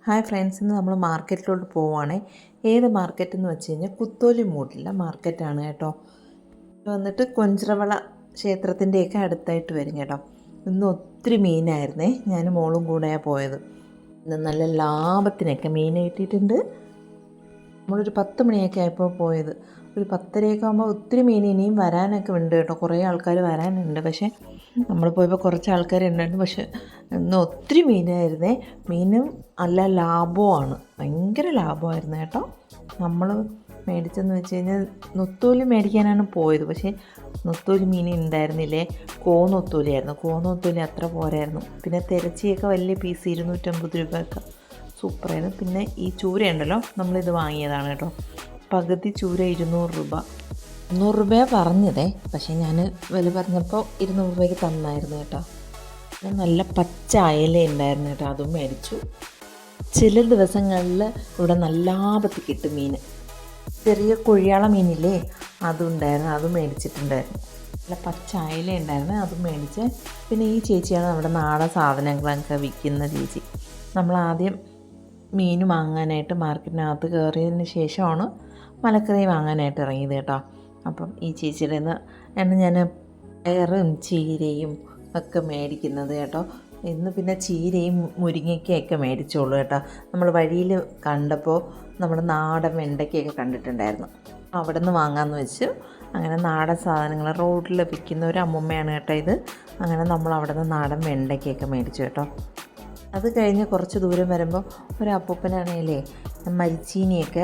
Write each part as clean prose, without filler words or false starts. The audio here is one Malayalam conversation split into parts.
ഹായ് ഫ്രണ്ട്സ്, ഇന്ന് നമ്മൾ മാർക്കറ്റിലോട്ട് പോവുകയാണേ. ഏത് മാർക്കറ്റ് എന്ന് വെച്ച് കഴിഞ്ഞാൽ കുത്തോലി മൂട്ടിലെ മാർക്കറ്റാണ് കേട്ടോ. വന്നിട്ട് കൊഞ്ചിറവള ക്ഷേത്രത്തിൻ്റെയൊക്കെ അടുത്തായിട്ട് വരും കേട്ടോ. ഇന്ന് ഒത്തിരി മീനായിരുന്നേ. ഞാൻ മോളും കൂടെയാണ് പോയത്. ഇന്ന് നല്ല ലാഭത്തിനൊക്കെ മീൻ കിട്ടിയിട്ടുണ്ട്. നമ്മളൊരു 10 മണിയൊക്കെ ആയപ്പോൾ പോയത്. ഒരു 10:30 ആകുമ്പോൾ ഒത്തിരി മീൻ ഇനിയും വരാനൊക്കെ ഉണ്ട് കേട്ടോ. കുറേ ആൾക്കാർ വരാനുണ്ട്. പക്ഷേ നമ്മൾ പോയപ്പോൾ കുറച്ച് ആൾക്കാരുണ്ടായിരുന്നു. പക്ഷേ ഇന്ന് ഒത്തിരി മീനായിരുന്നേ. മീനും നല്ല ലാഭമാണ്, ഭയങ്കര ലാഭമായിരുന്നു കേട്ടോ. നമ്മൾ മേടിച്ചെന്ന് വെച്ച് കഴിഞ്ഞാൽ നൊത്തോലി മേടിക്കാനാണ് പോയത്. പക്ഷേ നൊത്തോലി മീൻ ഉണ്ടായിരുന്നില്ലേ, കോന്നൊത്തോലിയായിരുന്നു. കോന്നൊത്തോലി അത്ര പോരായിരുന്നു. പിന്നെ തിരച്ചിയൊക്കെ വലിയ പീസ് 250 രൂപയൊക്കെ സൂപ്പറായിരുന്നു. പിന്നെ ഈ ചൂരയുണ്ടല്ലോ, നമ്മളിത് വാങ്ങിയതാണ് കേട്ടോ. പകുതി ചൂര 200 രൂപ. 100 രൂപയാണ് പറഞ്ഞതേ, പക്ഷേ ഞാൻ വില പറഞ്ഞപ്പോൾ 200 രൂപയ്ക്ക് തന്നായിരുന്നു കേട്ടോ. നല്ല പച്ച അയല ഉണ്ടായിരുന്നു കേട്ടോ, അതും മേടിച്ചു. ചില ദിവസങ്ങളിൽ ഇവിടെ നല്ല ലാഭത്തിൽ കിട്ടും മീൻ. ചെറിയ കുഴിയാള മീനില്ലേ, അതുണ്ടായിരുന്നു, അതും മേടിച്ചിട്ടുണ്ടായിരുന്നു. നല്ല പച്ച അയല ഉണ്ടായിരുന്നു, അതും മേടിച്ച്. പിന്നെ ഈ ചേച്ചിയാണ് നമ്മുടെ നാടൻ സാധനങ്ങളൊക്കെ വിൽക്കുന്ന ചേച്ചി. നമ്മളാദ്യം മീൻ വാങ്ങാനായിട്ട് മാർക്കറ്റിനകത്ത് കയറിയതിന് ശേഷമാണ് മലക്കറി വാങ്ങാനായിട്ട് ഇറങ്ങിയത് കേട്ടോ. അപ്പം ഈ ചേച്ചിയുടെ നിന്ന് ഞാൻ പയറും ചീരയും ഒക്കെ മേടിക്കുന്നത് കേട്ടോ. ഇന്ന് പിന്നെ ചീരയും മുരിങ്ങയ്ക്കയൊക്കെ മേടിച്ചോളൂ കേട്ടോ. നമ്മൾ വഴിയിൽ കണ്ടപ്പോൾ നമ്മുടെ നാടൻ വെണ്ടയ്ക്കയൊക്കെ കണ്ടിട്ടുണ്ടായിരുന്നു. അവിടെ നിന്ന് വാങ്ങാമെന്ന് വെച്ച് അങ്ങനെ നാടൻ സാധനങ്ങൾ റോഡിൽ വിൽക്കുന്ന ഒരു അമ്മൂമ്മയാണ് കേട്ടോ ഇത്. അങ്ങനെ നമ്മൾ അവിടെ നിന്ന് നാടൻ വെണ്ടയ്ക്കയൊക്കെ മേടിച്ചു കേട്ടോ. അത് കഴിഞ്ഞ് കുറച്ച് ദൂരം വരുമ്പോൾ ഒരു അപ്പൂപ്പനാണേലേ മരിച്ചീനിയൊക്കെ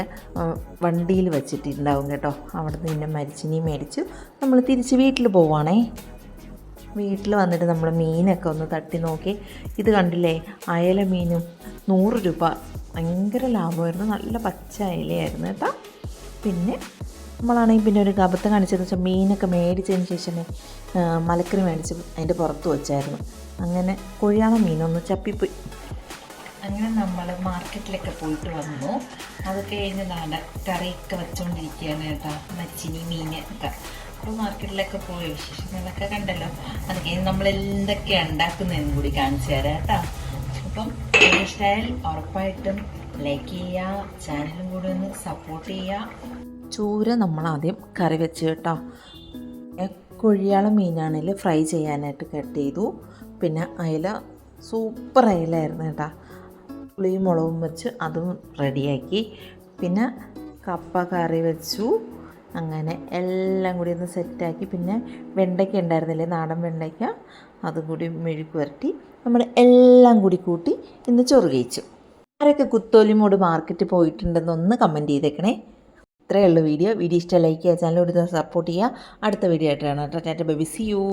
വണ്ടിയിൽ വെച്ചിട്ടുണ്ടാവും കേട്ടോ. അവിടെ നിന്ന് പിന്നെ മരിച്ചീനി മേടിച്ചു നമ്മൾ തിരിച്ച് വീട്ടിൽ പോവുകയാണേ. വീട്ടിൽ വന്നിട്ട് നമ്മൾ മീനൊക്കെ ഒന്ന് തട്ടി നോക്കി. ഇത് കണ്ടില്ലേ, അയല മീനും 100 രൂപ, ഭയങ്കര ലാഭമായിരുന്നു. നല്ല പച്ച അയലയായിരുന്നു കേട്ടോ. പിന്നെ നമ്മളാണെങ്കിൽ പിന്നെ ഒരു അബദ്ധം കാണിച്ചതെന്ന് വെച്ചാൽ മീനൊക്കെ മേടിച്ചതിന് ശേഷമേ മലക്കറി മേടിച്ച് അതിൻ്റെ പുറത്ത് വെച്ചായിരുന്നു. അങ്ങനെ കൊഴിയാള മീനൊന്ന് ചപ്പിപ്പോയി. അങ്ങനെ നമ്മൾ മാർക്കറ്റിലൊക്കെ പോയിട്ട് വന്നു. അതൊക്കെ കഴിഞ്ഞ് കറിയൊക്കെ വെച്ചുകൊണ്ടിരിക്കുകയാണ് കേട്ടോ, മച്ചിനി മീനൊക്കെ. അപ്പോൾ മാർക്കറ്റിലൊക്കെ പോയ വിശേഷങ്ങളൊക്കെ കണ്ടല്ലോ. അത് കഴിഞ്ഞ് നമ്മൾ എന്തൊക്കെയാണ് ഉണ്ടാക്കുന്നതെന്നും കൂടി കാണിച്ചു തരാം കേട്ടോ. അപ്പം ഇഷ്ടമായാൽ ഉറപ്പായിട്ടും ലൈക്ക് ചെയ്യുക, ചാനലും കൂടി ഒന്ന് സപ്പോർട്ട് ചെയ്യുക. ചൂര നമ്മളാദ്യം കറി വെച്ച് കേട്ടോ. കൊഴിയാള മീനാണെങ്കിൽ ഫ്രൈ ചെയ്യാനായിട്ട് കട്ട് ചെയ്തു. പിന്നെ അയല സൂപ്പർ അയലായിരുന്നു കേട്ടോ. പുളിയും മുളകും വെച്ച് അതും റെഡിയാക്കി. പിന്നെ കപ്പ കറി വെച്ചു. അങ്ങനെ എല്ലാം കൂടി ഒന്ന് സെറ്റാക്കി. പിന്നെ വെണ്ടയ്ക്ക ഉണ്ടായിരുന്നില്ലേ, നാടൻ വെണ്ടയ്ക്ക, അതും കൂടി മെഴുക്ക് പുരട്ടി നമ്മൾ എല്ലാം കൂടി കൂട്ടി ഇന്ന് ചോറ് കഴിച്ചു. ആരൊക്കെ കുത്തോലിമൂട് മാർക്കറ്റിൽ പോയിട്ടുണ്ടെന്നൊന്ന് കമൻറ്റ് ചെയ്തേക്കണേ. ഇത്രയേ ഉള്ളൂ വീഡിയോ. വീഡിയോ ഇഷ്ടം ലൈക്ക് ചെയ്യുക, ചാനൽ കൊടുത്ത് സപ്പോർട്ട് ചെയ്യുക. അടുത്ത വീഡിയോ ആയിട്ടാണ് കേട്ടോ. Ta-ta bye, see U.